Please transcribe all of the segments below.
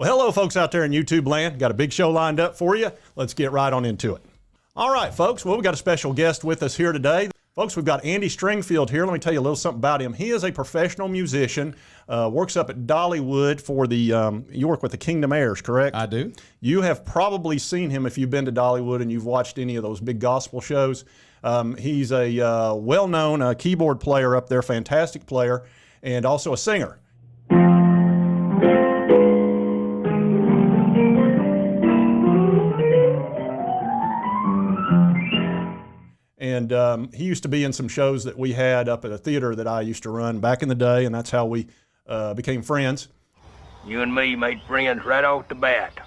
Well, hello, folks out there in YouTube land. Got a big show lined up for you. Let's get right on into it. All right, folks. Well, we've got a special guest with us here today. Folks, we've got Andy Stringfield here. Let me tell you a little something about him. He is a professional musician, works up at Dollywood for the, you work with the Kingdom Heirs, correct? I do. You have probably seen him if you've been to Dollywood and you've watched any of those big gospel shows. He's a well-known keyboard player up there, fantastic player, and also a singer. And he used to be in some shows that we had up at a theater that I used to run back in the day, and that's how we became friends. You and me made friends right off the bat.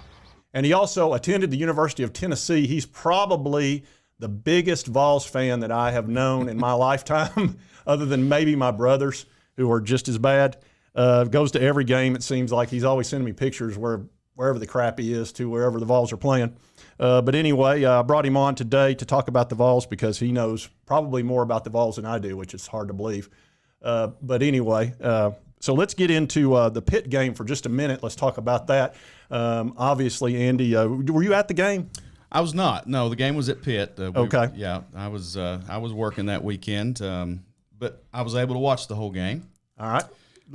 And he also attended the University of Tennessee. He's probably the biggest Vols fan that I have known in my lifetime, other than maybe my brothers, who are just as bad. Goes to every game, it seems like. He's always sending me pictures wherever the crap he is to wherever the Vols are playing. But anyway, I brought him on today to talk about the Vols because he knows probably more about the Vols than I do, which is hard to believe. But anyway, so let's get into the Pitt game for just a minute. Let's talk about that. Obviously, Andy, were you at the game? I was not. No, the game was at Pitt. Okay. Yeah, I was working that weekend, but I was able to watch the whole game. All right.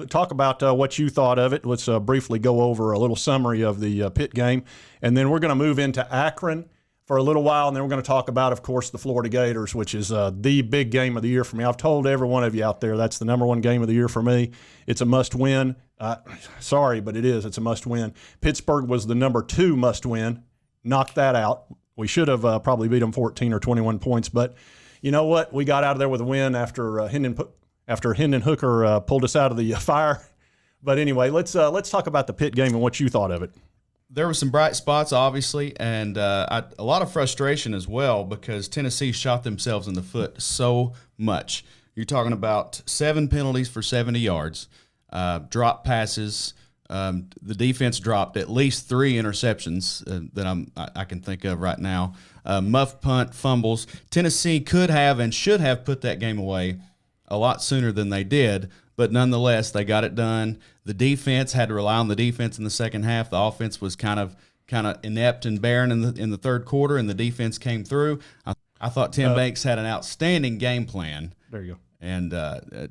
Talk about what you thought of it. Let's briefly go over a little summary of the Pitt game, and then we're going to move into Akron for a little while, and then we're going to talk about, of course, the Florida Gators, which is the big game of the year for me. I've told every one of you out there that's the #1 game of the year for me. It's a must-win. Sorry, but it is. It's a must-win. Pittsburgh was the #2 must-win. Knocked that out. We should have probably beat them 14 or 21 points, but you know what? We got out of there with a win after Hendon Hooker pulled us out of the fire. But anyway, let's talk about the Pitt game and what you thought of it. There were some bright spots, obviously, and a lot of frustration as well because Tennessee shot themselves in the foot so much. You're talking about 7 penalties for 70 yards, drop passes. The defense dropped at least 3 interceptions that I can think of right now. Muff punt, fumbles. Tennessee could have and should have put that game away a lot sooner than they did, but nonetheless, they got it done. The defense had to rely on the defense in the second half. The offense was kind of inept and barren in the third quarter, and the defense came through. I thought Tim Banks had an outstanding game plan. There you go. And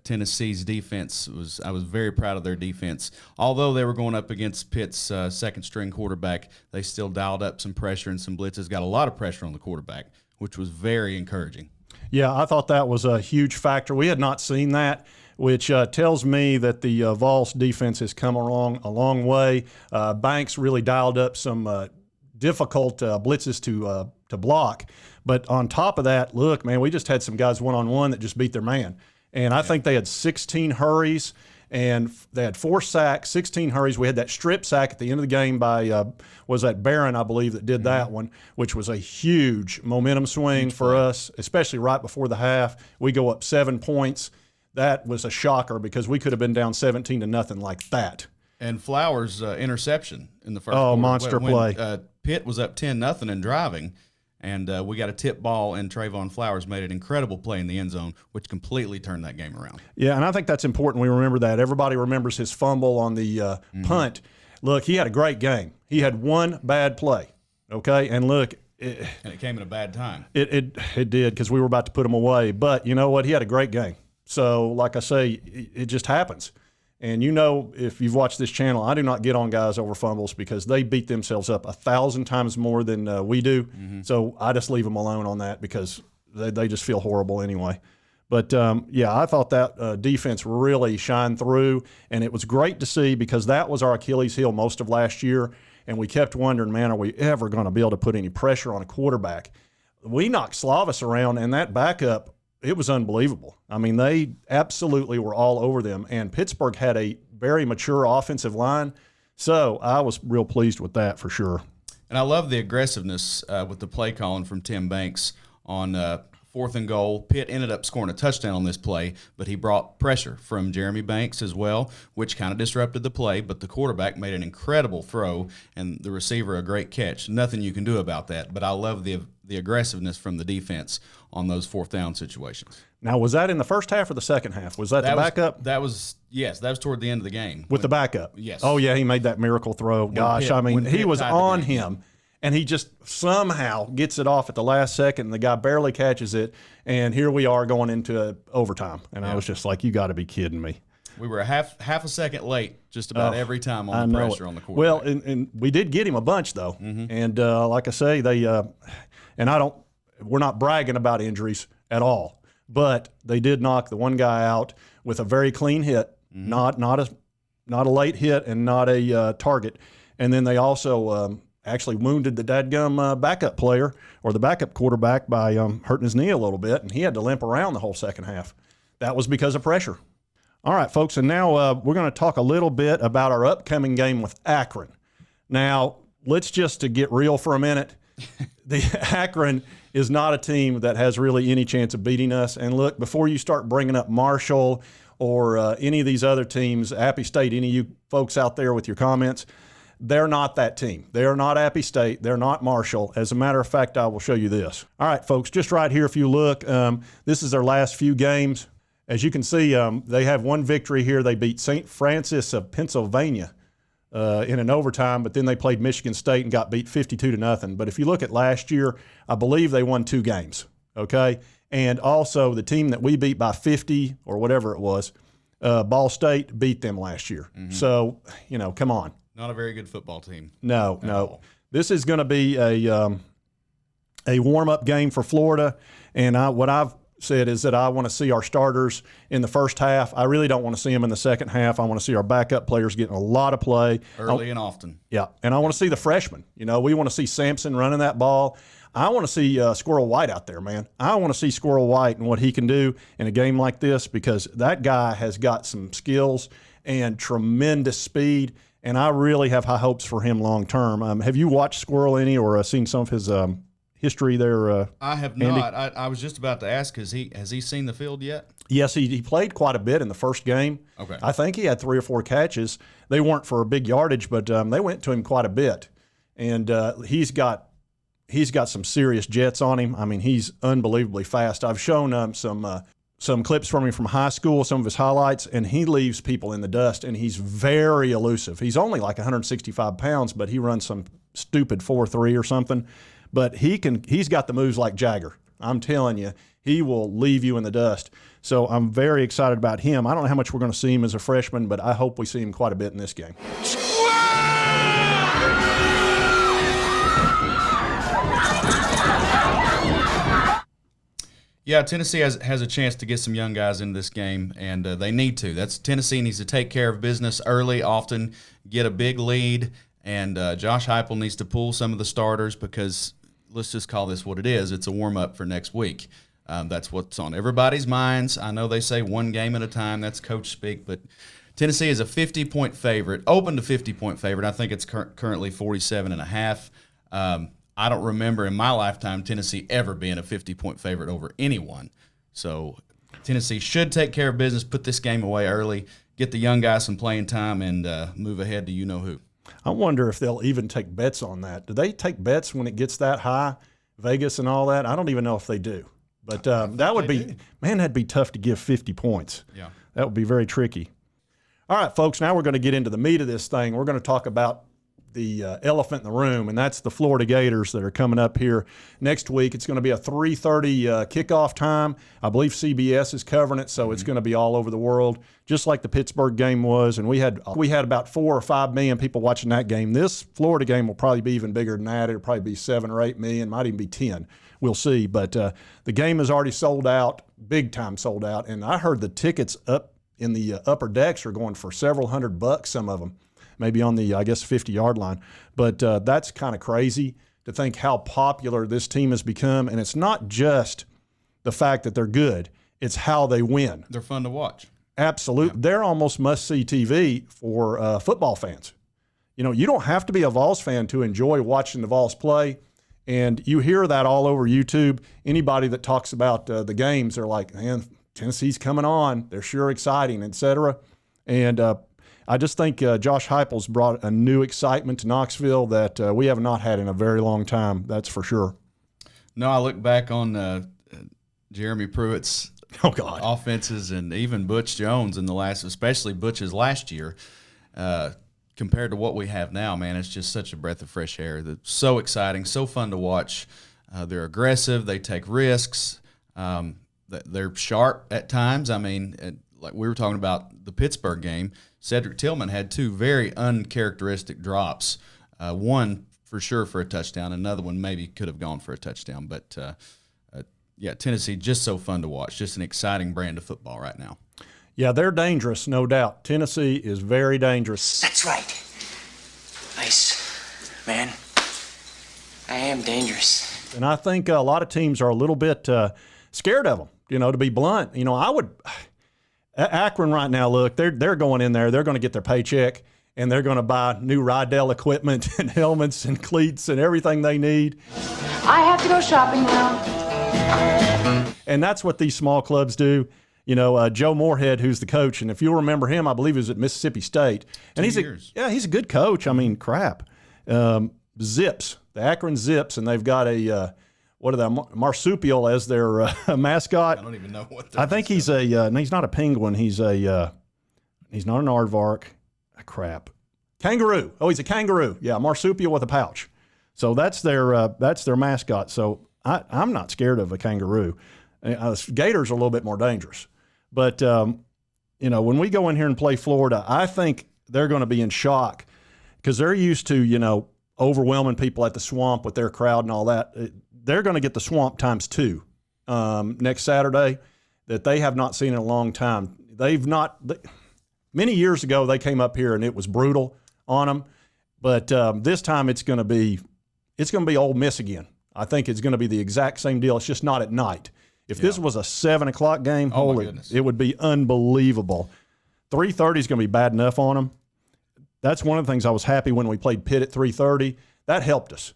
Tennessee's defense I was very proud of their defense. Although they were going up against Pitt's second-string quarterback, they still dialed up some pressure and some blitzes, got a lot of pressure on the quarterback, which was very encouraging. Yeah, I thought that was a huge factor. We had not seen that, which tells me that the Vols defense has come along a long way. Banks really dialed up some difficult blitzes to block. But on top of that, look, man, we just had some guys one-on-one that just beat their man. And I think they had 16 hurries, and they had 4 sacks, 16 hurries. We had that strip sack at the end of the game by, was that Barron, I believe, that did that one, which was a huge momentum swing for us, especially right before the half. We go up 7 points. That was a shocker because we could have been down 17-0 like that. And Flowers' interception in the first quarter. Oh, monster play. Pitt was up 10-0 and driving. And we got a tip ball, and Trayvon Flowers made an incredible play in the end zone, which completely turned that game around. Yeah, and I think that's important. We remember that. Everybody remembers his fumble on the punt. Look, he had a great game. He had one bad play, okay? And look. And it came at a bad time. It did because we were about to put him away. But you know what? He had a great game. So, like I say, it just happens. And you know, if you've watched this channel, I do not get on guys over fumbles because they beat themselves up 1,000 times more than we do. So I just leave them alone on that because they just feel horrible anyway. But, yeah, I thought that defense really shined through, and it was great to see because that was our Achilles heel most of last year, and we kept wondering, man, are we ever going to be able to put any pressure on a quarterback? We knocked Slavis around, and that backup – it was unbelievable. I mean, they absolutely were all over them, and Pittsburgh had a very mature offensive line, so I was real pleased with that for sure. And I love the aggressiveness with the play calling from Tim Banks on 4th and goal. Pitt ended up scoring a touchdown on this play, but he brought pressure from Jeremy Banks as well, which kind of disrupted the play, but the quarterback made an incredible throw, and the receiver a great catch. Nothing you can do about that, but I love the the aggressiveness from the defense on those fourth down situations. Now, was that in the first half or the second half? Was that the backup? That was toward the end of the game. With the backup? Yes. Oh, yeah, he made that miracle throw. Gosh, he was on him. And he just somehow gets it off at the last second, and the guy barely catches it. And here we are going into overtime. And I was just like, you got to be kidding me. We were half a second late just about every time on the pressure on the quarterback. Well, and we did get him a bunch, though. And like I say, we're not bragging about injuries at all. But they did knock the one guy out with a very clean hit, not a late hit and not a target. And then they also actually wounded the dadgum backup player or the backup quarterback by hurting his knee a little bit, and he had to limp around the whole second half. That was because of pressure. All right, folks, and now we're going to talk a little bit about our upcoming game with Akron. Now, let's just to get real for a minute. The Akron is not a team that has really any chance of beating us. And look, before you start bringing up Marshall or any of these other teams, Appy State, any of you folks out there with your comments, they're not that team. They are not Appy State. They're not Marshall. As a matter of fact, I will show you this. All right, folks, just right here, if you look, this is their last few games. As you can see, they have one victory here. They beat St. Francis of Pennsylvania in an overtime, but then they played Michigan State and got beat 52-0. But if you look at last year, I believe they won 2 games, okay? And also the team that we beat by 50 or whatever it was, Ball State beat them last year. So, come on. Not a very good football team. No. This is going to be a warm-up game for Florida, and what I've said is that I want to see our starters in the first half. I really don't want to see them in the second half. I want to see our backup players getting a lot of play. Early and often. Yeah, and I want to see the freshmen. We want to see Sampson running that ball. I want to see Squirrel White out there, man. I want to see Squirrel White and what he can do in a game like this because that guy has got some skills and tremendous speed, and I really have high hopes for him long term. Have you watched Squirrel any or seen some of his history there? I have Andy? not. I was just about to ask, has he seen the field yet? Yes, he played quite a bit in the first game. Okay. I think he had 3 or 4 catches. They weren't for a big yardage, but they went to him quite a bit. And he's got some serious jets on him. I mean, he's unbelievably fast. I've shown some clips from him from high school, some of his highlights, and he leaves people in the dust, and he's very elusive. He's only like 165 pounds, but he runs some stupid 4.3 or something. But he's got the moves like Jagger. I'm telling you, he will leave you in the dust. So I'm very excited about him. I don't know how much we're going to see him as a freshman, but I hope we see him quite a bit in this game. Yeah, Tennessee has a chance to get some young guys into this game, and they need to. Tennessee needs to take care of business early, often get a big lead, and Josh Heupel needs to pull some of the starters because let's just call this what it is. It's a warm-up for next week. That's what's on everybody's minds. I know they say one game at a time. That's coach speak, but Tennessee is a 50-point favorite, open to 50-point favorite. I think it's currently 47.5. I don't remember in my lifetime Tennessee ever being a 50-point favorite over anyone. So Tennessee should take care of business, put this game away early, get the young guys some playing time, and move ahead to you-know-who. I wonder if they'll even take bets on that. Do they take bets when it gets that high, Vegas and all that? I don't even know if they do. But that would be – man, that'd be tough to give 50 points. Yeah. That would be very tricky. All right, folks, now we're going to get into the meat of this thing. We're going to talk about the elephant in the room, and that's the Florida Gators that are coming up here next week. It's going to be a 3:30 kickoff time. I believe CBS is covering it, so it's going to be all over the world, just like the Pittsburgh game was. And we had about 4 or 5 million people watching that game. This Florida game will probably be even bigger than that. It'll probably be 7 or 8 million, might even be 10. We'll see. But the game is already sold out, big time sold out. And I heard the tickets up in the upper decks are going for several $100, some of them. Maybe on the, 50-yard line. But that's kind of crazy to think how popular this team has become. And it's not just the fact that they're good. It's how they win. They're fun to watch. Absolutely. Yeah. They're almost must-see TV for football fans. You don't have to be a Vols fan to enjoy watching the Vols play. And you hear that all over YouTube. Anybody that talks about the games, they're like, man, Tennessee's coming on. They're sure exciting, et cetera. And I just think Josh Heupel's brought a new excitement to Knoxville that we have not had in a very long time. That's for sure. No, I look back on Jeremy Pruitt's offenses and even Butch Jones in the last, especially Butch's last year, compared to what we have now, man, it's just such a breath of fresh air. That's so exciting, so fun to watch. They're aggressive. They take risks. They're sharp at times. I mean, like we were talking about the Pittsburgh game, Cedric Tillman had two very uncharacteristic drops. One for sure for a touchdown. Another one maybe could have gone for a touchdown. But, yeah, Tennessee, just so fun to watch. Just an exciting brand of football right now. Yeah, they're dangerous, no doubt. Tennessee is very dangerous. That's right. Ice, man. I am dangerous. And I think a lot of teams are a little bit scared of them, to be blunt. Akron right now, look, they're going in there. They're going to get their paycheck, and they're going to buy new Rydell equipment and helmets and cleats and everything they need. I have to go shopping now. And that's what these small clubs do. Joe Moorhead, who's the coach, and if you'll remember him, I believe he was at Mississippi State. And he's a good coach. I mean, crap. Zips, the Akron Zips, and they've got a marsupial as their mascot. I don't even know what. I think he's he's not a penguin. He's not an aardvark. Crap, kangaroo. Oh, he's a kangaroo. Yeah, marsupial with a pouch. So that's their mascot. So I'm not scared of a kangaroo. Gators are a little bit more dangerous. But, when we go in here and play Florida, I think they're going to be in shock because they're used to, overwhelming people at the Swamp with their crowd and all that. They're going to get the Swamp times 2 next Saturday that they have not seen in a long time. Many years ago, they came up here and it was brutal on them. But this time it's going to be Ole Miss again. I think it's going to be the exact same deal. It's just not at night. If this was a 7 o'clock game, it would be unbelievable. 3:30 is going to be bad enough on them. That's one of the things I was happy when we played Pitt at 3:30. That helped us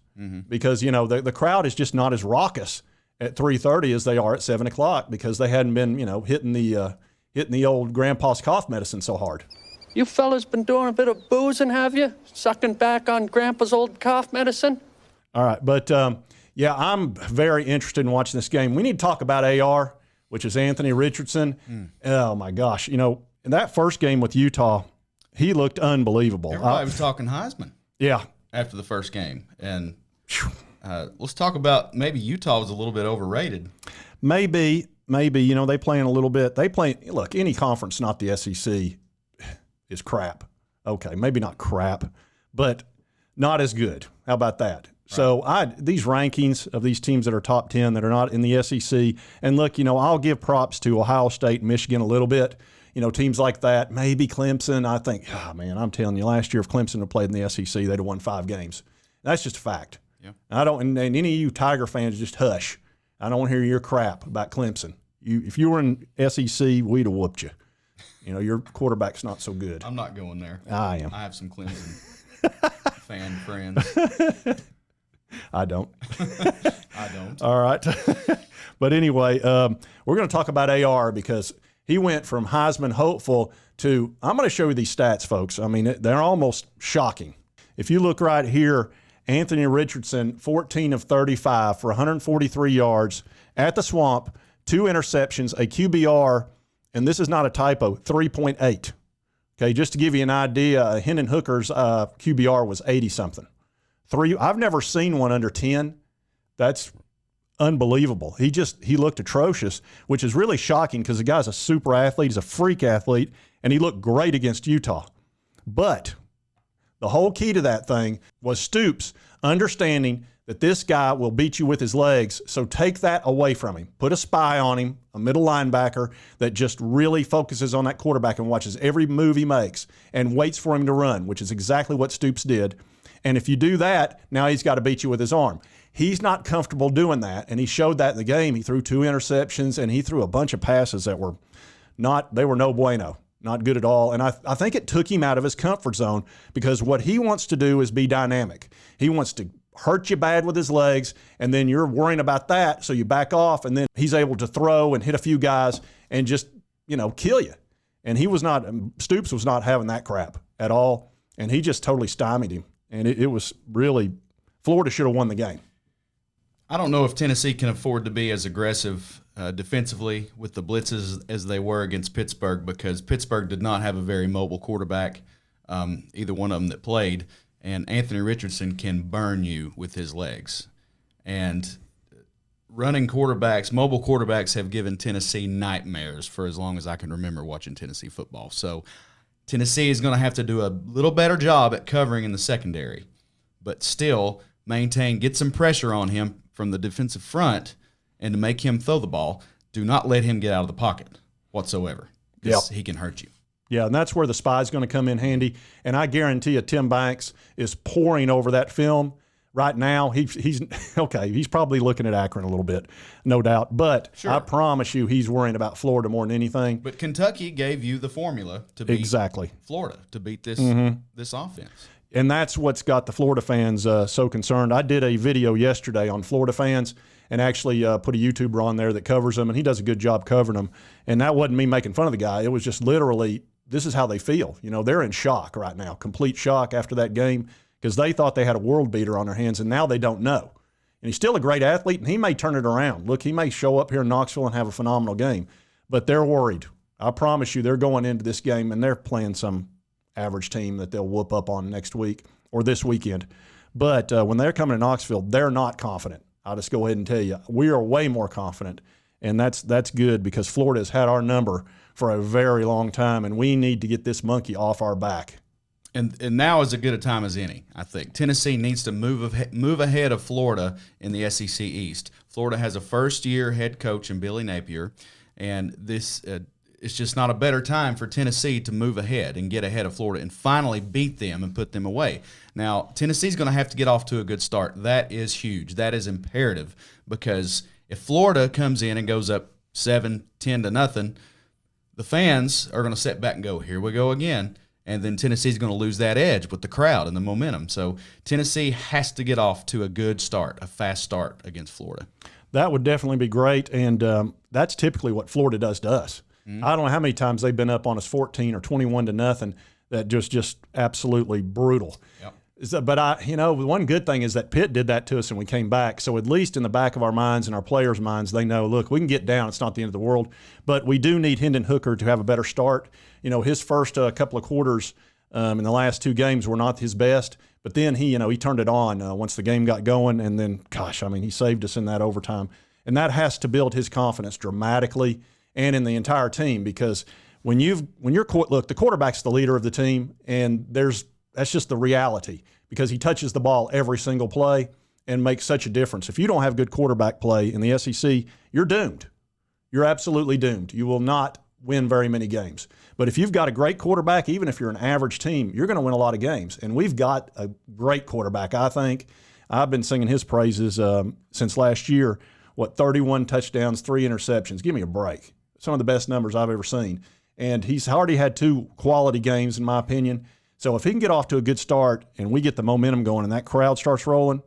because, the crowd is just not as raucous at 3:30 as they are at 7 o'clock because they hadn't been, hitting the old grandpa's cough medicine so hard. You fellas been doing a bit of boozing, have you? Sucking back on grandpa's old cough medicine? All right, but yeah, I'm very interested in watching this game. We need to talk about AR, which is Anthony Richardson. Oh, my gosh. In that first game with Utah, he looked unbelievable. Everybody was talking Heisman. Yeah. After the first game. And let's talk about maybe Utah was a little bit overrated. Maybe, they playing a little bit. Look, any conference, not the SEC, is crap. Okay, maybe not crap, but not as good. How about that? So these rankings of these teams that are top 10 that are not in the SEC, and look, I'll give props to Ohio State and Michigan a little bit. Teams like that, maybe Clemson. I think, I'm telling you, last year if Clemson had played in the SEC, they'd have won 5 games. That's just a fact. Yeah. And any of you Tiger fans, just hush. I don't want to hear your crap about Clemson. If you were in SEC, we'd have whooped you. Your quarterback's not so good. I'm not going there. I am. I have some Clemson fan friends. I don't. I don't. All right. But anyway, we're going to talk about AR because he went from Heisman hopeful to, I'm going to show you these stats, folks. I mean, they're almost shocking. If you look right here, Anthony Richardson, 14 of 35 for 143 yards at the Swamp, 2 interceptions, a QBR, and this is not a typo, 3.8. Okay, just to give you an idea, Hendon Hooker's QBR was 80-something. I've never seen one under 10. That's unbelievable. He looked atrocious, which is really shocking because the guy's a super athlete. He's a freak athlete, and he looked great against Utah. But the whole key to that thing was Stoops understanding that this guy will beat you with his legs, so take that away from him. Put a spy on him, a middle linebacker that just really focuses on that quarterback and watches every move he makes and waits for him to run, which is exactly what Stoops did. And if you do that, now he's got to beat you with his arm. He's not comfortable doing that, and he showed that in the game. He threw 2 interceptions, and he threw a bunch of passes that were no bueno, not good at all. And I think it took him out of his comfort zone because what he wants to do is be dynamic. He wants to hurt you bad with his legs, and then you're worrying about that, so you back off, and then he's able to throw and hit a few guys and just, kill you. And Stoops was not having that crap at all, and he just totally stymied him. And it was really, Florida should have won the game. I don't know if Tennessee can afford to be as aggressive defensively with the blitzes as they were against Pittsburgh, because Pittsburgh did not have a very mobile quarterback, either one of them that played, and Anthony Richardson can burn you with his legs. And running quarterbacks, mobile quarterbacks, have given Tennessee nightmares for as long as I can remember watching Tennessee football. So Tennessee is going to have to do a little better job at covering in the secondary, but still get some pressure on him from the defensive front, and to make him throw the ball. Do not let him get out of the pocket whatsoever, because he can hurt you. Yeah, and that's where the spy is going to come in handy. And I guarantee you, Tim Banks is poring over that film right now. He's okay. He's probably looking at Akron a little bit, no doubt. But Sure. I promise you, he's worrying about Florida more than anything. But Kentucky gave you the formula to beat Florida, to beat this offense. And that's what's got the Florida fans so concerned. I did a video yesterday on Florida fans, and actually put a YouTuber on there that covers them, and he does a good job covering them. And that wasn't me making fun of the guy. It was just literally, this is how they feel. You know, they're in shock right now, complete shock after that game, because they thought they had a world beater on their hands, and now they don't know. And he's still a great athlete, and he may turn it around. Look, he may show up here in Knoxville and have a phenomenal game, but they're worried. I promise you, they're going into this game, and they're playing some average team that they'll whoop up on next week or this weekend. But when they're coming to Knoxville, they're not confident. I'll just go ahead and tell you, we are way more confident, and that's good, because Florida has had our number for a very long time, and we need to get this monkey off our back. And now is as good a time as any, I think. Tennessee needs to move ahead of Florida in the SEC East. Florida has a first-year head coach in Billy Napier, and this it's just not a better time for Tennessee to move ahead and get ahead of Florida and finally beat them and put them away. Now, Tennessee's going to have to get off to a good start. That is huge. That is imperative, because if Florida comes in and goes up 7-10 to nothing, the fans are going to sit back and go, here we go again. And then Tennessee's going to lose that edge with the crowd and the momentum. So Tennessee has to get off to a good start, a fast start against Florida. That would definitely be great, and that's typically what Florida does to us. I don't know how many times they've been up on us 14 or 21 to nothing. That just absolutely brutal. Yep. But one good thing is that Pitt did that to us and we came back. So at least in the back of our minds and our players' minds, they know, look, we can get down. It's not the end of the world. But we do need Hendon Hooker to have a better start. You know, his first couple of quarters in the last two games were not his best. But then he turned it on once the game got going. And then, he saved us in that overtime. And that has to build his confidence dramatically, and in the entire team, because when you're the quarterback's the leader of the team, and that's just the reality, because he touches the ball every single play and makes such a difference. If you don't have good quarterback play in the SEC, you're doomed. You're absolutely doomed. You will not win very many games. But if you've got a great quarterback, even if you're an average team, you're going to win a lot of games. And we've got a great quarterback, I think. I've been singing his praises since last year. 31 touchdowns, 3 interceptions. Give me a break. Some of the best numbers I've ever seen. And he's already had 2 quality games, in my opinion. So if he can get off to a good start and we get the momentum going and that crowd starts rolling,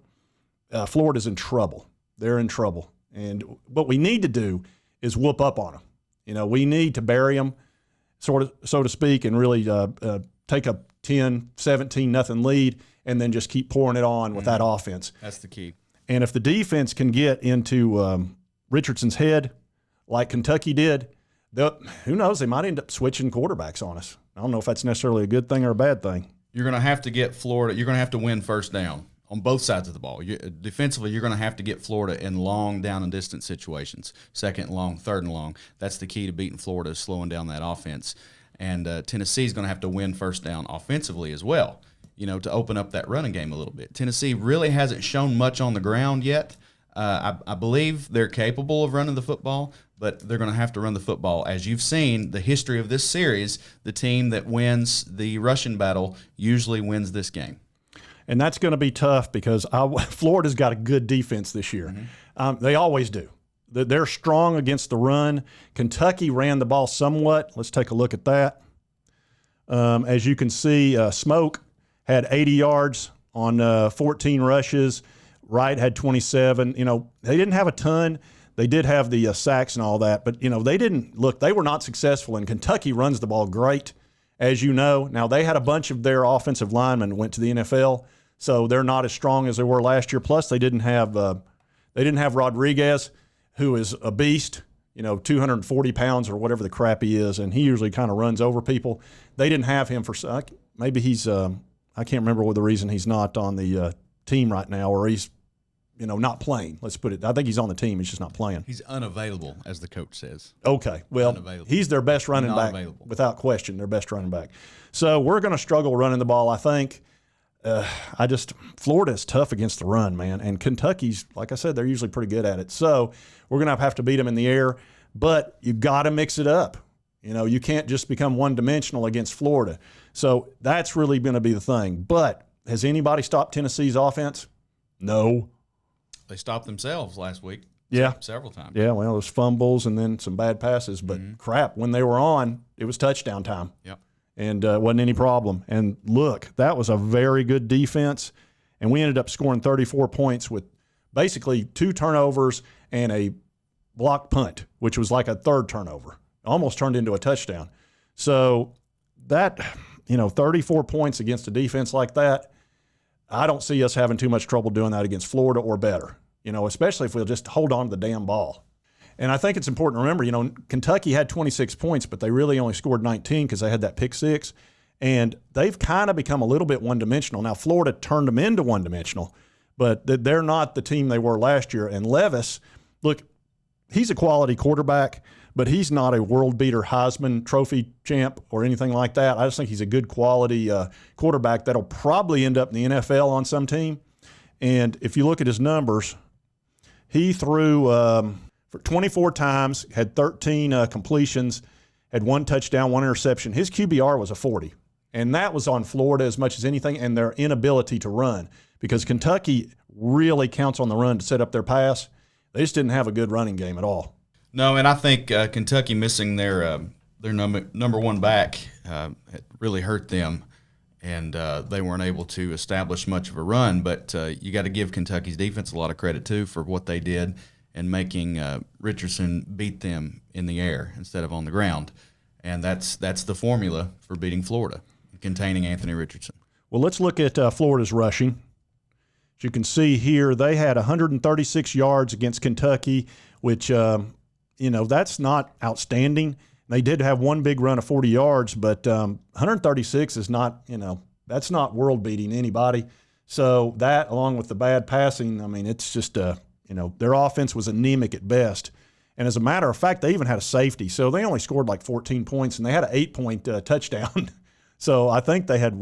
Florida's in trouble. They're in trouble. And what we need to do is whoop up on them. We need to bury them, so to speak, and really take a 10, 17 nothing lead, and then just keep pouring it on with that offense. That's the key. And if the defense can get into Richardson's head, like Kentucky did, who knows, they might end up switching quarterbacks on us. I don't know if that's necessarily a good thing or a bad thing. You're going to have to get Florida. You're going to have to win first down on both sides of the ball. Defensively, you're going to have to get Florida in long down and distance situations, second and long, third and long. That's the key to beating Florida, is slowing down that offense. And Tennessee's going to have to win first down offensively as well, to open up that running game a little bit. Tennessee really hasn't shown much on the ground yet. I believe they're capable of running the football, but they're going to have to run the football. As you've seen, the history of this series, the team that wins the rushing battle usually wins this game. And that's going to be tough, because Florida's got a good defense this year. Mm-hmm. They always do. They're strong against the run. Kentucky ran the ball somewhat. Let's take a look at that. As you can see, Smoke had 80 yards on 14 rushes. Wright had 27. They didn't have a ton. They did have the sacks and all that, but they were not successful. And Kentucky runs the ball great, as you know. Now, they had a bunch of their offensive linemen went to the NFL, so they're not as strong as they were last year. Plus, they didn't have They didn't have Rodriguez, who is a beast, 240 pounds or whatever the crap he is, and he usually kind of runs over people. They didn't have him for maybe he's I can't remember what the reason he's not on the team right now, or he's not playing. Let's put it. I think he's on the team. He's just not playing. He's unavailable, as the coach says. Okay, well, he's their best running back, without question. Their best running back. So we're going to struggle running the ball, I think. Florida's tough against the run, man, and Kentucky's, like I said, they're usually pretty good at it. So we're going to have to beat them in the air, but you got to mix it up. You can't just become one-dimensional against Florida. So that's really going to be the thing. But has anybody stopped Tennessee's offense? No. They stopped themselves last week. Yeah. Several times. Yeah, well, there's fumbles and then some bad passes. But crap, when they were on, it was touchdown time. Yep. And wasn't any problem. And look, that was a very good defense. And we ended up scoring 34 points with basically 2 turnovers and a blocked punt, which was like a third turnover. Almost turned into a touchdown. So that, 34 points against a defense like that, I don't see us having too much trouble doing that against Florida or better, especially if we'll just hold on to the damn ball. And I think it's important to remember, Kentucky had 26 points, but they really only scored 19 because they had that pick six. And they've kind of become a little bit one-dimensional. Now, Florida turned them into one-dimensional, but they're not the team they were last year. And Levis, look, he's a quality quarterback, but he's not a world-beater Heisman Trophy champ or anything like that. I just think he's a good quality quarterback that'll probably end up in the NFL on some team. And if you look at his numbers, he threw for 24 times, had 13 completions, had 1 touchdown, 1 interception. His QBR was a 40, and that was on Florida as much as anything and their inability to run, because Kentucky really counts on the run to set up their pass. They just didn't have a good running game at all. No, and I think Kentucky missing their number one back really hurt them, and they weren't able to establish much of a run. But you got to give Kentucky's defense a lot of credit, too, for what they did and making Richardson beat them in the air instead of on the ground. And that's the formula for beating Florida, containing Anthony Richardson. Well, let's look at Florida's rushing. As you can see here, they had 136 yards against Kentucky, which, that's not outstanding. They did have 1 big run of 40 yards, but 136 is not, that's not world-beating anybody. So that, along with the bad passing, it's just, their offense was anemic at best. And as a matter of fact, they even had a safety. So they only scored like 14 points, and they had an 8-point touchdown. So I think they had,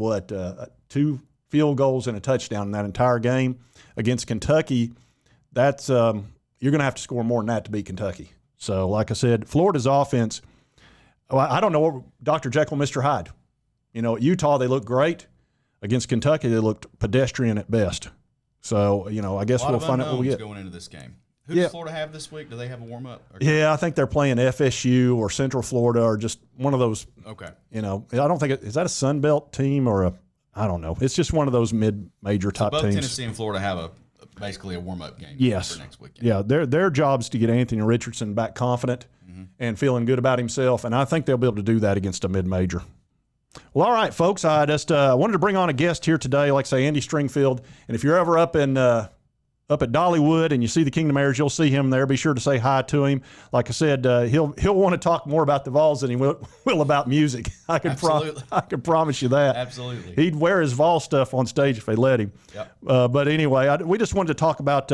2 field goals and a touchdown in that entire game. Against Kentucky, that's you're going to have to score more than that to beat Kentucky. So like I said, Florida's offense, I don't know what Dr. Jekyll, Mr. Hyde. At Utah, they looked great. Against Kentucky, they looked pedestrian at best. So, I guess we'll find out what we get. Going into this game. Who does Florida have this week? Do they have a warm-up? Yeah, I think they're playing FSU or Central Florida or just one of those. Okay. I don't think is that a Sun Belt team or I don't know. It's just one of those mid-major top both teams. Tennessee and Florida have basically a warm-up game for next weekend. Yeah, their job's to get Anthony Richardson back confident and feeling good about himself, and I think they'll be able to do that against a mid-major. Well, all right, folks, I just wanted to bring on a guest here today, like say Andy Stringfield, and if you're ever up at Dollywood and you see the Kingdom Heirs, you'll see him there. Be sure to say hi to him. Like I said, he'll want to talk more about the Vols than he will about music. I can promise you that. Absolutely. He'd wear his Vol stuff on stage if they let him. Yep. But anyway, we just wanted to talk about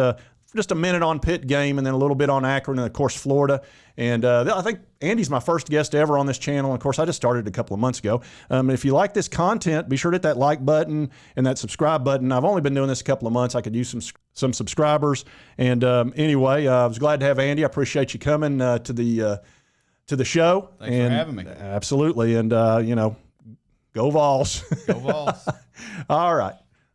just a minute on Pitt game and then a little bit on Akron and, of course, Florida. And I think Andy's my first guest ever on this channel. And, of course, I just started a couple of months ago. If you like this content, be sure to hit that like button and that subscribe button. I've only been doing this a couple of months. I could use some subscribers. And anyway, I was glad to have Andy. I appreciate you coming to the show. Thanks for having me. Absolutely. And, go Vols. Go Vols. All right.